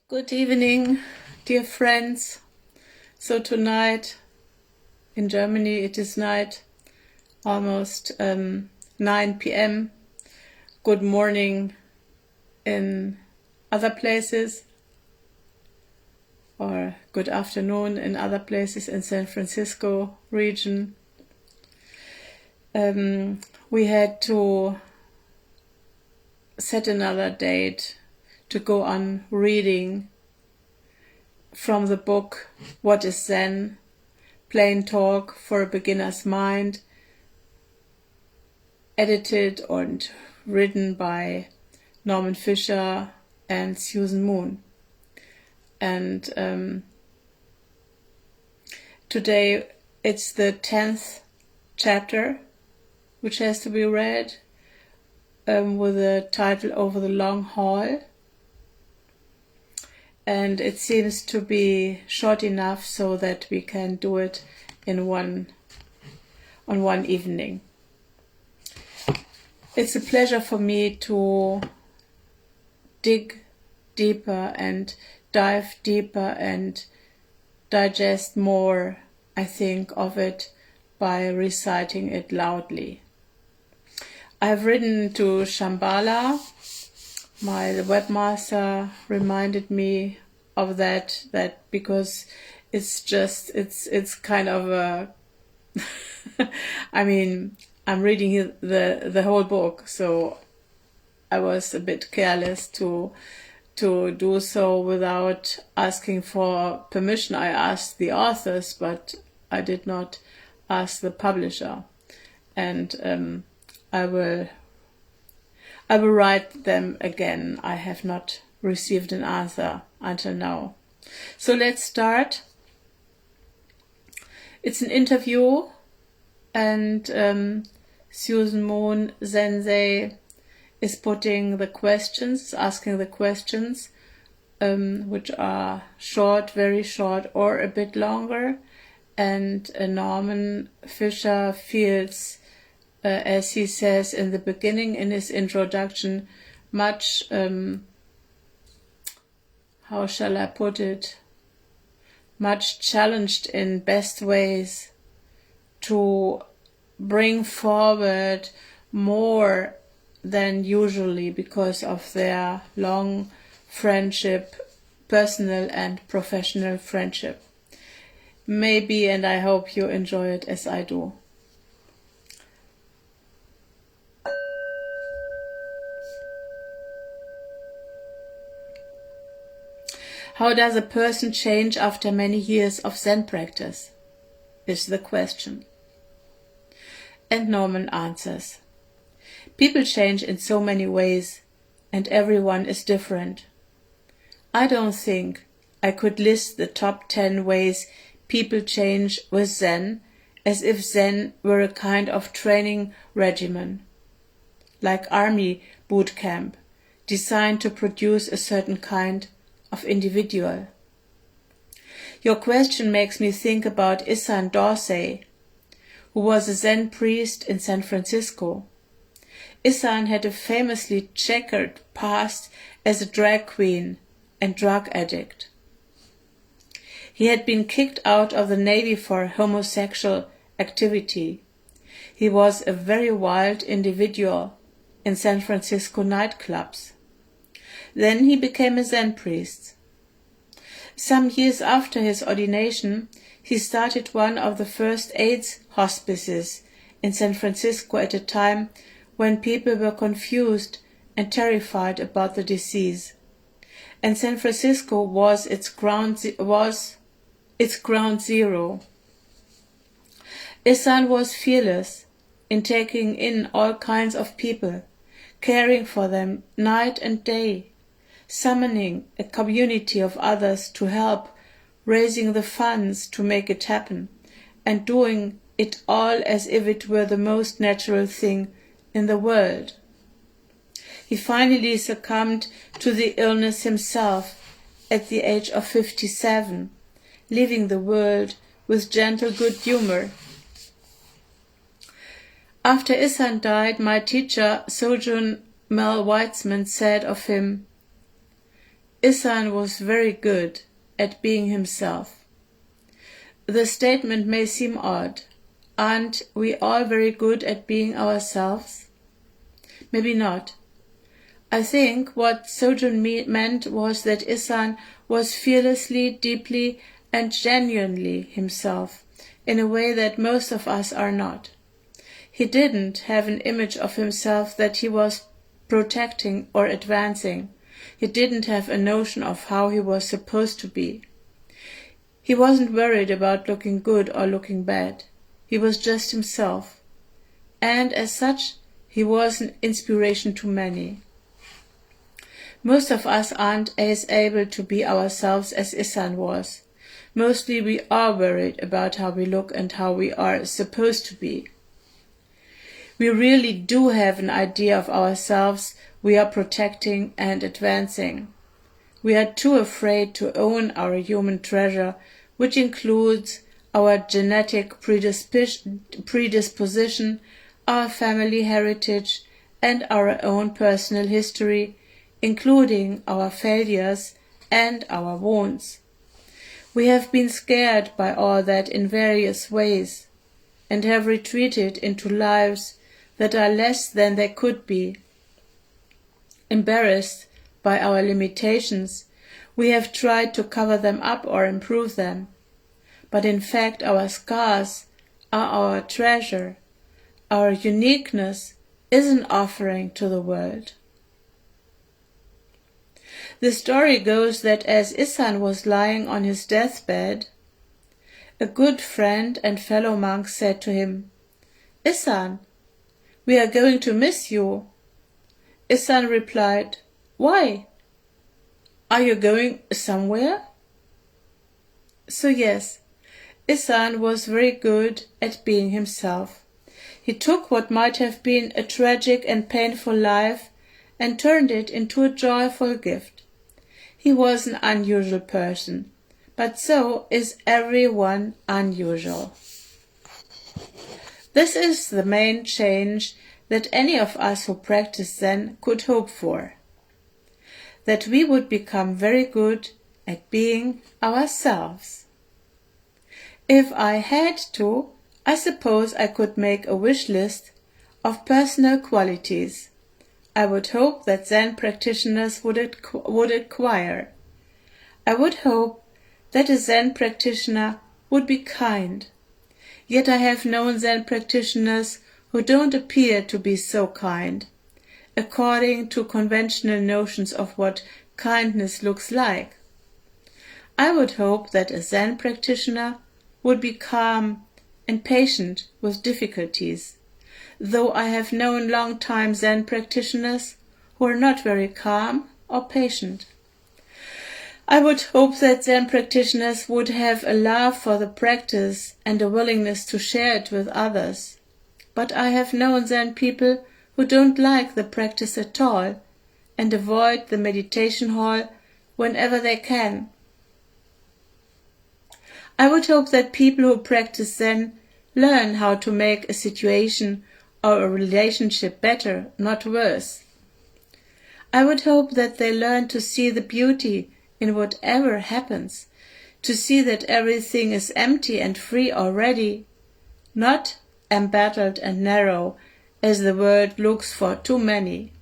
Good evening, dear friends. So tonight in Germany it is night, almost 9 p.m. Good morning in other places, or good afternoon in other places in San Francisco region. We had to set another date to go on reading from the book What is Zen? Plain Talk for a Beginner's Mind, edited and written by Norman Fischer and Susan Moon. And today it's the 10th chapter which has to be read, with the title Over the Long Haul. And it seems to be short enough so that we can do it on one evening. It's a pleasure for me to dig deeper and dive deeper and digest more, I think, of it by reciting it loudly. I've written to Shambhala. My webmaster reminded me of that because it's kind of a I mean, I'm reading the whole book, so I was a bit careless to do so without asking for permission. I asked the authors, but I did not ask the publisher, and I will write them again. I have not received an answer until now. So let's start. It's an interview, and Susan Moon Sensei is putting the questions, asking the questions, which are short, very short, or a bit longer. And Norman Fischer feels, as he says in the beginning in his introduction, much, how shall I put it, much challenged in best ways to bring forward more than usually because of their long friendship, personal and professional friendship. Maybe, and I hope you enjoy it as I do. How does a person change after many years of Zen practice? Is the question. And Norman answers. People change in so many ways, and everyone is different. I don't think I could list the top 10 ways people change with Zen as if Zen were a kind of training regimen, like army boot camp, designed to produce a certain kind of individual. Your question makes me think about Isan Dorsey, who was a Zen priest in San Francisco. Isan had a famously checkered past as a drag queen and drug addict. He had been kicked out of the Navy for homosexual activity. He was a very wild individual in San Francisco nightclubs. Then he became a Zen priest. Some years after his ordination, he started one of the first AIDS hospices in San Francisco at a time when people were confused and terrified about the disease. And San Francisco was its ground zero. Isan was fearless in taking in all kinds of people, caring for them night and day, summoning a community of others to help, raising the funds to make it happen, and doing it all as if it were the most natural thing in the world. He finally succumbed to the illness himself at the age of 57, leaving the world with gentle good humor. After Isan died, my teacher, Sojun Mel Weitzman, said of him, Isan was very good at being himself. The statement may seem odd. Aren't we all very good at being ourselves? Maybe not. I think what Sojun meant was that Isan was fearlessly, deeply, and genuinely himself, in a way that most of us are not. He didn't have an image of himself that he was protecting or advancing. He didn't have a notion of how he was supposed to be. He wasn't worried about looking good or looking bad. He was just himself. And as such, he was an inspiration to many. Most of us aren't as able to be ourselves as Isan was. Mostly we are worried about how we look and how we are supposed to be. We really do have an idea of ourselves we are protecting and advancing. We are too afraid to own our human treasure, which includes our genetic predisposition, our family heritage, and our own personal history, including our failures and our wounds. We have been scared by all that in various ways, and have retreated into lives that are less than they could be. Embarrassed by our limitations, we have tried to cover them up or improve them. But in fact, our scars are our treasure. Our uniqueness is an offering to the world. The story goes that as Isan was lying on his deathbed, a good friend and fellow monk said to him, "Isan, we are going to miss you." Isan replied, "Why? Are you going somewhere?" So yes, Isan was very good at being himself. He took what might have been a tragic and painful life and turned it into a joyful gift. He was an unusual person, but so is everyone unusual. This is the main change that any of us who practice Zen could hope for. That we would become very good at being ourselves. If I had to, I suppose I could make a wish list of personal qualities I would hope that Zen practitioners would acquire. I would hope that a Zen practitioner would be kind. Yet I have known Zen practitioners who don't appear to be so kind, according to conventional notions of what kindness looks like. I would hope that a Zen practitioner would be calm and patient with difficulties, though I have known long-time Zen practitioners who are not very calm or patient. I would hope that Zen practitioners would have a love for the practice and a willingness to share it with others. But I have known Zen people who don't like the practice at all and avoid the meditation hall whenever they can. I would hope that people who practice Zen learn how to make a situation or a relationship better, not worse. I would hope that they learn to see the beauty in whatever happens, to see that everything is empty and free already, not embattled and narrow as the world looks for too many.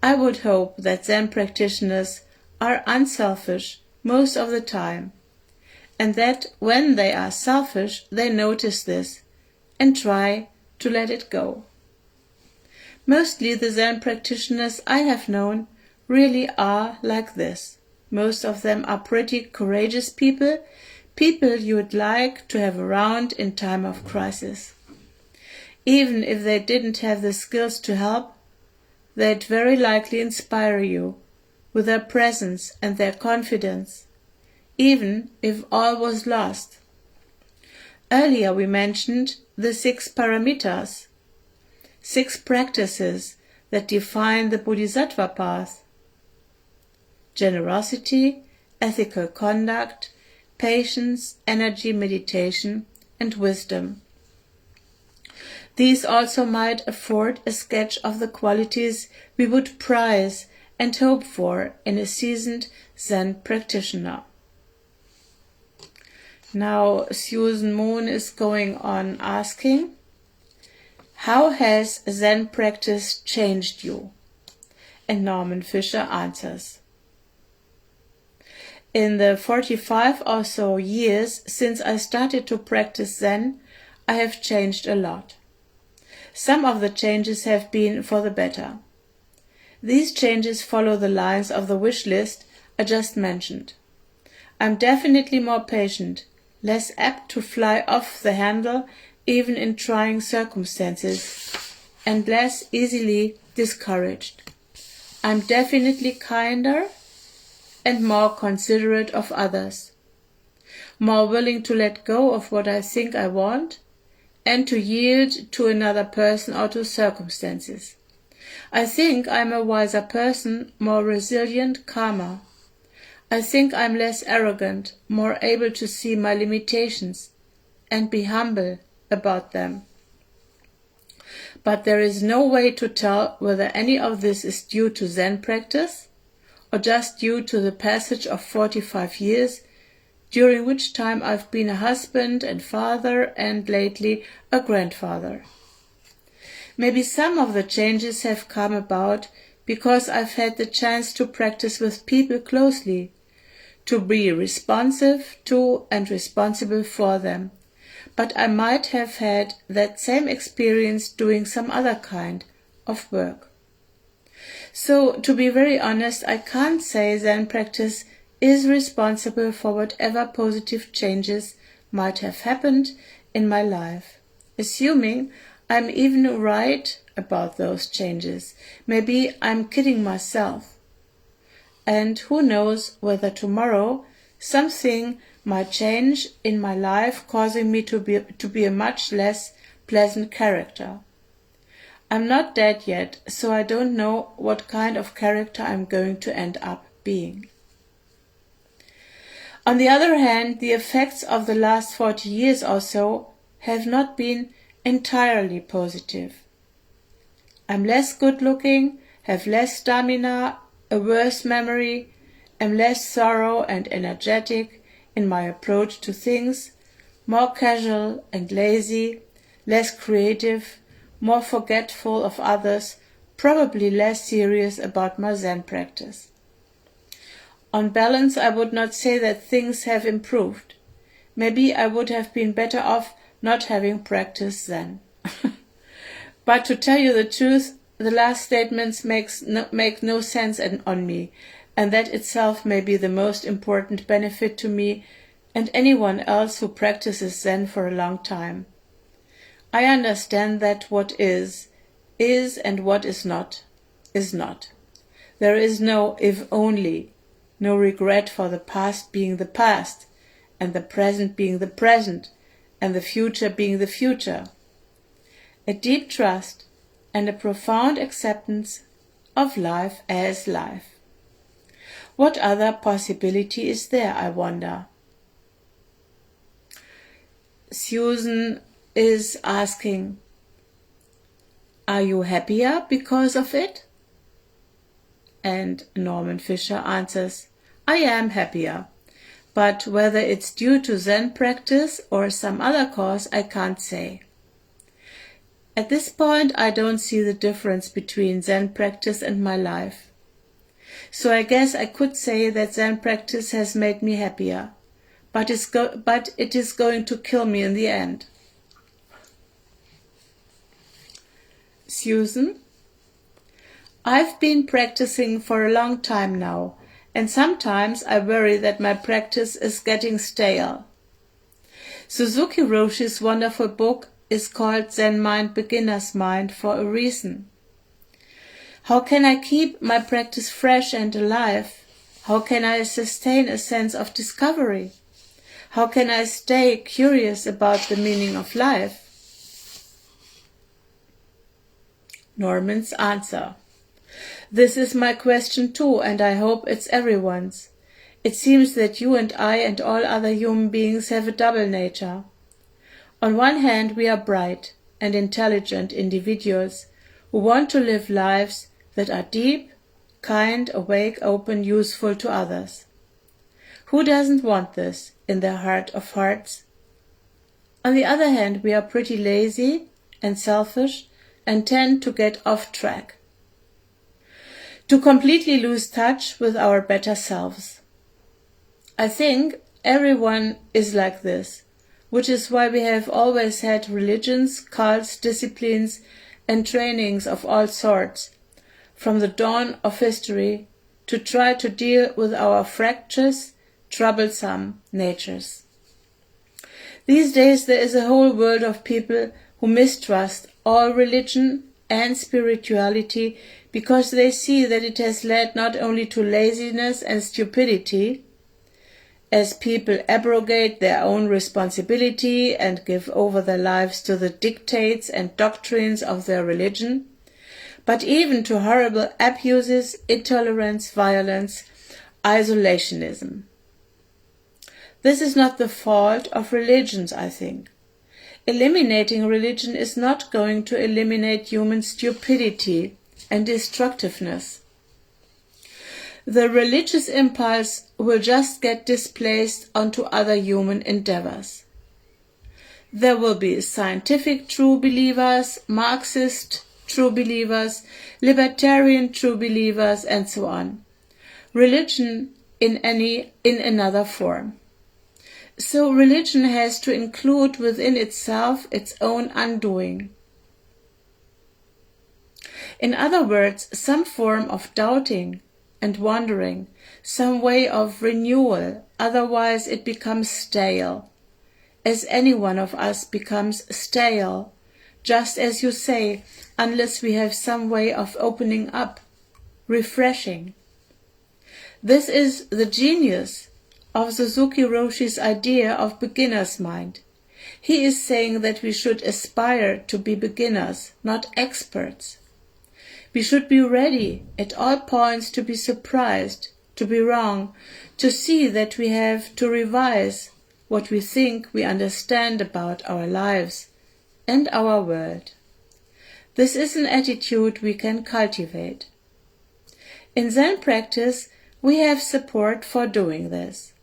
I would hope that Zen practitioners are unselfish most of the time, and that when they are selfish they notice this and try to let it go. Mostly the Zen practitioners I have known really are like this. Most of them are pretty courageous people you would like to have around in time of crisis. Even if they didn't have the skills to help, they'd very likely inspire you with their presence and their confidence, even if all was lost. Earlier we mentioned the 6 paramitas, 6 practices that define the Bodhisattva path: generosity, ethical conduct, patience, energy, meditation, and wisdom. These also might afford a sketch of the qualities we would prize and hope for in a seasoned Zen practitioner. Now Susan Moon is going on asking, how has Zen practice changed you? And Norman Fischer answers, in the 45 or so years since I started to practice Zen, I have changed a lot. Some of the changes have been for the better. These changes follow the lines of the wish list I just mentioned. I'm definitely more patient, less apt to fly off the handle even in trying circumstances, and less easily discouraged. I'm definitely kinder and more considerate of others, more willing to let go of what I think I want and to yield to another person or to circumstances. I think I'm a wiser person, more resilient, calmer. I think I'm less arrogant, more able to see my limitations and be humble about them. But there is no way to tell whether any of this is due to Zen practice or just due to the passage of 45 years, during which time I've been a husband and father and lately a grandfather. Maybe some of the changes have come about because I've had the chance to practice with people closely, to be responsive to and responsible for them. But I might have had that same experience doing some other kind of work. So, to be very honest, I can't say Zen practice is responsible for whatever positive changes might have happened in my life. Assuming I'm even right about those changes, maybe I'm kidding myself. And who knows whether tomorrow something might change in my life, causing me to be a much less pleasant character. I'm not dead yet, so I don't know what kind of character I'm going to end up being. On the other hand, the effects of the last 40 years or so have not been entirely positive. I'm less good-looking, have less stamina, a worse memory, am less thorough and energetic in my approach to things, more casual and lazy, less creative, more forgetful of others, probably less serious about my Zen practice. On balance, I would not say that things have improved. Maybe I would have been better off not having practiced Zen. But to tell you the truth, the last statements make no sense on me, and that itself may be the most important benefit to me and anyone else who practices Zen for a long time. I understand that what is, and what is not, is not. There is no if only, no regret for the past being the past, and the present being the present, and the future being the future. A deep trust and a profound acceptance of life as life. What other possibility is there, I wonder? Susan is asking, are you happier because of it? And Norman Fischer answers, I am happier, but whether it's due to Zen practice or some other cause, I can't say. At this point, I don't see the difference between Zen practice and my life. So I guess I could say that Zen practice has made me happier, but it is going to kill me in the end. Susan, I've been practicing for a long time now, and sometimes I worry that my practice is getting stale. Suzuki Roshi's wonderful book is called Zen Mind, Beginner's Mind for a reason. How can I keep my practice fresh and alive? How can I sustain a sense of discovery? How can I stay curious about the meaning of life? Norman's answer. This is my question too, and I hope it's everyone's. It seems that you and I and all other human beings have a double nature. On one hand, we are bright and intelligent individuals who want to live lives that are deep, kind, awake, open, useful to others. Who doesn't want this in their heart of hearts? On the other hand, we are pretty lazy and selfish and tend to get off track, to completely lose touch with our better selves. I think everyone is like this, which is why we have always had religions, cults, disciplines, and trainings of all sorts, from the dawn of history, to try to deal with our fractious, troublesome natures. These days there is a whole world of people who mistrust all religion and spirituality because they see that it has led not only to laziness and stupidity, as people abrogate their own responsibility and give over their lives to the dictates and doctrines of their religion, but even to horrible abuses, intolerance, violence, isolationism. This is not the fault of religions, I think. Eliminating religion is not going to eliminate human stupidity and destructiveness. The religious impulse will just get displaced onto other human endeavors. There will be scientific true believers, Marxist true believers, libertarian true believers, and so on. Religion in another form. So religion has to include within itself its own undoing. In other words, some form of doubting and wondering, some way of renewal, otherwise it becomes stale, as any one of us becomes stale, just as you say, unless we have some way of opening up, refreshing. This is the genius of Suzuki Roshi's idea of beginner's mind. He is saying that we should aspire to be beginners, not experts. We should be ready at all points to be surprised, to be wrong, to see that we have to revise what we think we understand about our lives and our world. This is an attitude we can cultivate. In Zen practice, we have support for doing this.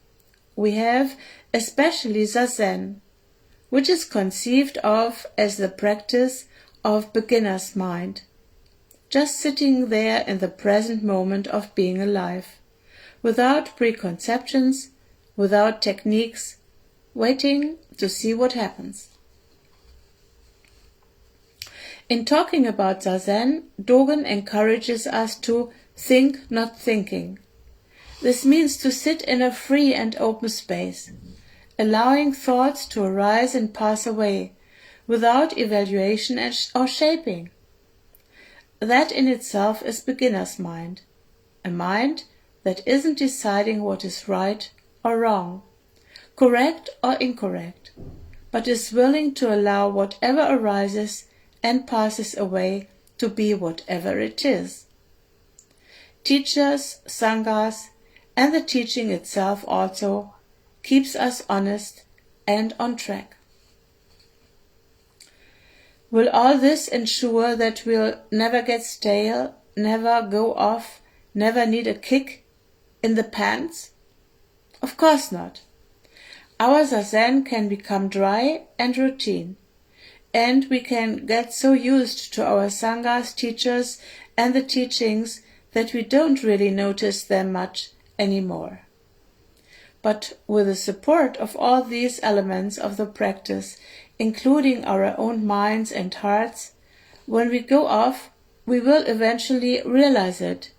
We have especially Zazen, which is conceived of as the practice of beginner's mind, just sitting there in the present moment of being alive, without preconceptions, without techniques, waiting to see what happens. In talking about Zazen, Dogen encourages us to think not thinking. This means to sit in a free and open space, allowing thoughts to arise and pass away, without evaluation or shaping. That in itself is beginner's mind, a mind that isn't deciding what is right or wrong, correct or incorrect, but is willing to allow whatever arises and passes away to be whatever it is. Teachers, sanghas, and the teaching itself also keeps us honest and on track. Will all this ensure that we'll never get stale, never go off, never need a kick in the pants? Of course not. Our Zazen can become dry and routine, and we can get so used to our sanghas, teachers, and the teachings that we don't really notice them much anymore. But with the support of all these elements of the practice, including our own minds and hearts, when we go off, we will eventually realize it,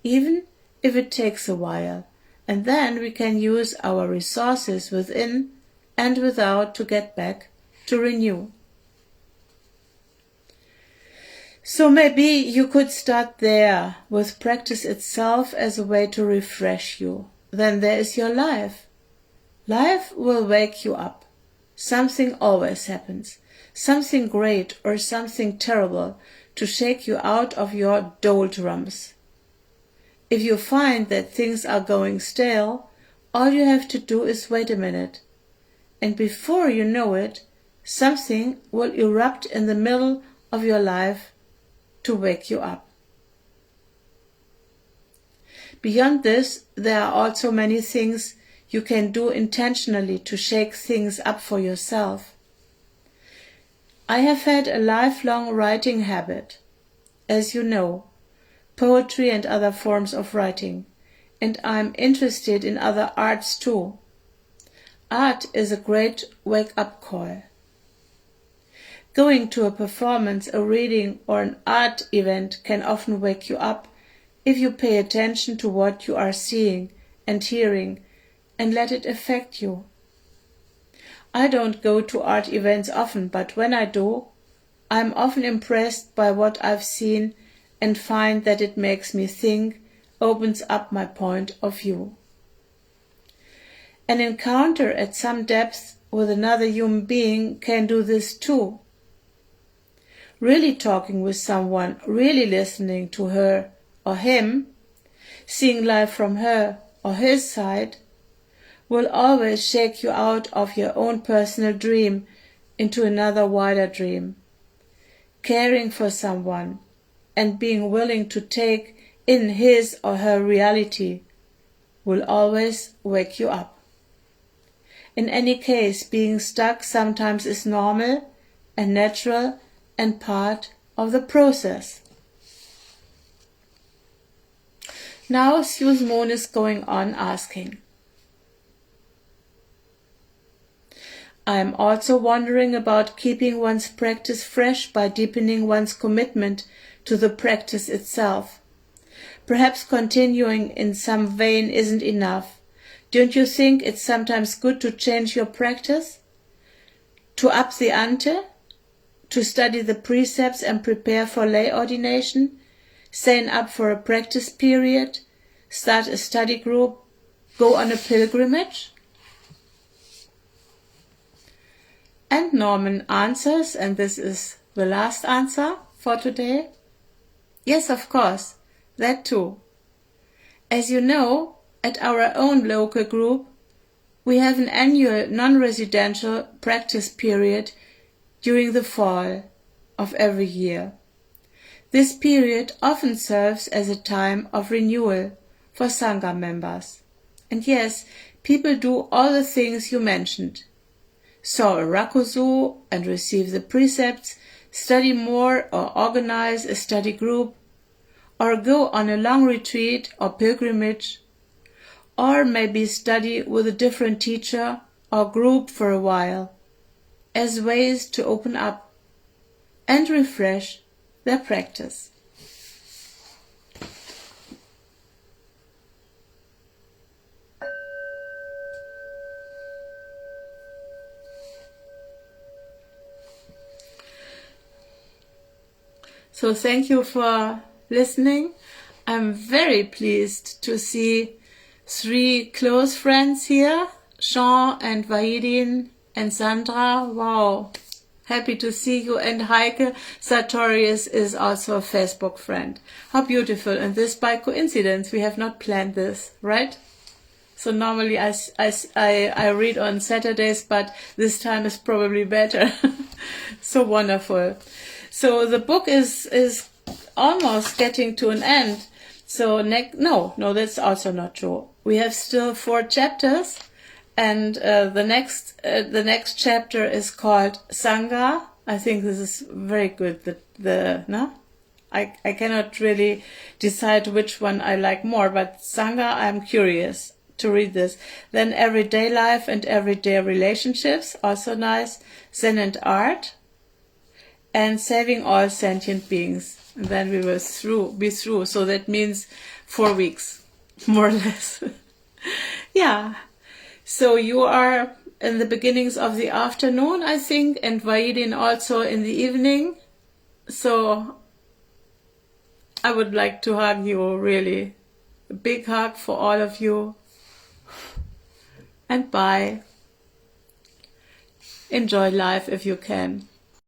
even if it takes a while, and then we can use our resources within and without to get back to renew. So maybe you could start there with practice itself as a way to refresh you. Then there is your life. Life will wake you up. Something always happens, something great or something terrible to shake you out of your doldrums. If you find that things are going stale, all you have to do is wait a minute, and before you know it, something will erupt in the middle of your life to wake you up. Beyond this, there are also many things you can do intentionally to shake things up for yourself. I have had a lifelong writing habit, as you know, poetry and other forms of writing, and I'm interested in other arts too. Art is a great wake-up call. Going to a performance, a reading, or an art event can often wake you up if you pay attention to what you are seeing and hearing and let it affect you. I don't go to art events often, but when I do, I'm often impressed by what I've seen and find that it makes me think, opens up my point of view. An encounter at some depth with another human being can do this too. Really talking with someone, really listening to her or him, seeing life from her or his side, will always shake you out of your own personal dream into another wider dream. Caring for someone and being willing to take in his or her reality will always wake you up. In any case, being stuck sometimes is normal and natural and part of the process. Now Susan Moon is going on asking, I am also wondering about keeping one's practice fresh by deepening one's commitment to the practice itself. Perhaps continuing in some vein isn't enough. Don't you think it's sometimes good to change your practice? To up the ante? To study the precepts and prepare for lay ordination? Sign up for a practice period? Start a study group? Go on a pilgrimage? And Norman answers, and this is the last answer for today. Yes, of course, that too. As you know, at our own local group, we have an annual non-residential practice period during the fall of every year. This period often serves as a time of renewal for Sangha members. And yes, people do all the things you mentioned. Saw a rakusu and receive the precepts, study more or organize a study group, or go on a long retreat or pilgrimage, or maybe study with a different teacher or group for a while, as ways to open up and refresh their practice. So thank you for listening. I'm very pleased to see 3 close friends here, Sean and Vahidin and Sandra. Wow, happy to see you. And Heike Sartorius is also a Facebook friend. How beautiful. And this by coincidence. We have not planned this, right? So normally I read on Saturdays, but this time is probably better. So wonderful. So the book is almost getting to an end. So no, that's also not true. We have still 4 chapters, and the next chapter is called Sangha. I think this is very good. I cannot really decide which one I like more, but Sangha, I'm curious to read this. Then Everyday Life and Everyday Relationships, also nice. Zen and Art, and Saving All Sentient Beings. And then we will be through. So that means 4 weeks, more or less. Yeah. So you are in the beginnings of the afternoon, I think, and Vahidin also in the evening. So I would like to hug you, really. A big hug for all of you. And bye. Enjoy life if you can.